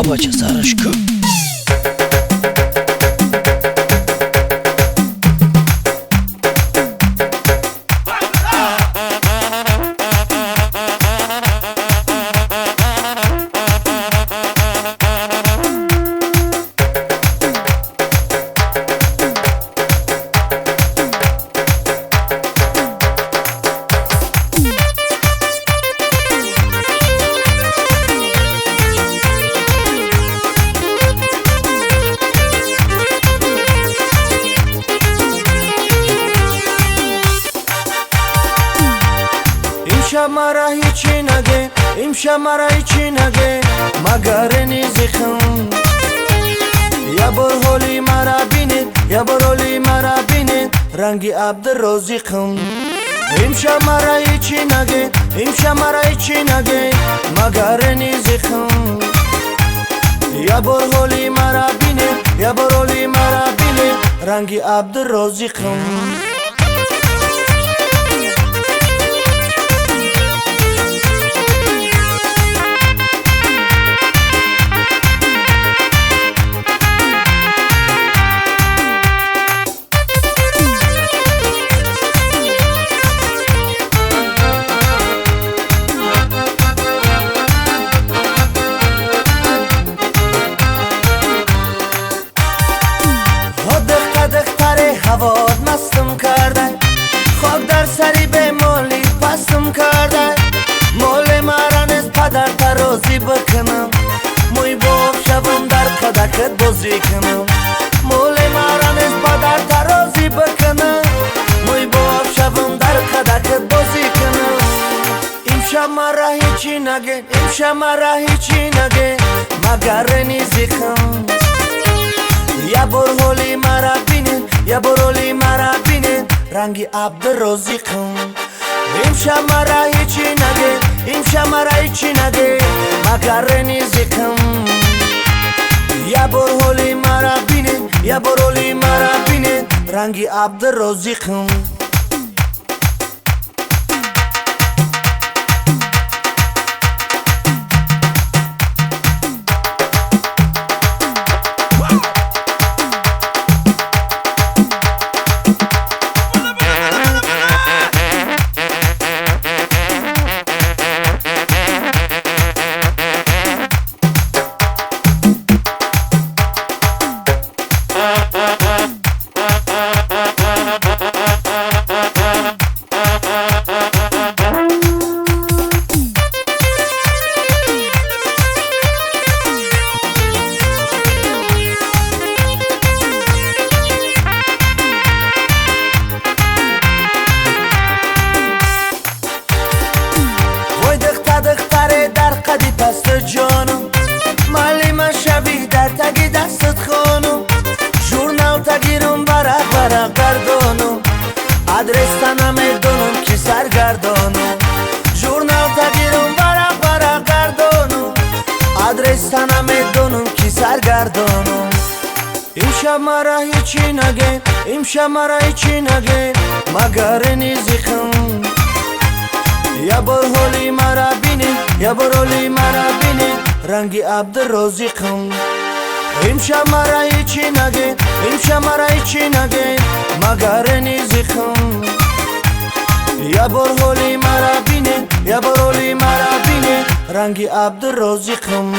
бабача Сарочка. امشب مرا هیچی نگه امشب مرا هیچی نگه مگر نیزیخم یا بر حالی مرا بینید یا بر حالی مرا بینید رنگی عبد روزیخم امشب مرا هیچی نگه امشب مرا هیچی نگه مگر نیزیخم یا بر حالی مرا بینید یا بر حالی مرا بینید رنگی عبد روزیخم هواد مستم کرده خاک در سری به مالی پستم کرده مال مرا نیست پدر ترازی بکنم موی باف شوم در کدکت بازی کنم مال مرا نیست پدر ترازی بکنم موی باف شوم در کدکت بازی کنم امشب مرا هیچی نگه امشب مرا هیچی نگه مگر نیزیخم یا بر حالی مرا بینید یا بر حالی مرا بینید رنگی عبد روزیخم امشب مرا هیچی نگه امشب مرا هیچی نگه مگر نیزیخم یا بر حالی مرا بینید یا بر حالی مرا بینید رنگی عبد روزیخم قدی پست جانم مالی من شبیه در تگی دستت خانم جورنال تگیرم برق برق گردانم ادرس تنم دونم کی سرگردانم جورنال تگیرم برق برق گردانم ادرس تنم دونم کی سرگردانم امشب مرا هیچی نگه امشب مرا هیچی نگه مگر نیزیخم یا بر حالی مرا بینید یا بر حالی مرا بینید رنگی عبد روزیخم امشب مرا هیچی نگه امشب مرا هیچی نگه مگر نیزیخم یا بر حالی مرا بینید یا بر حالی مرا بینید رنگی عبد روزیخم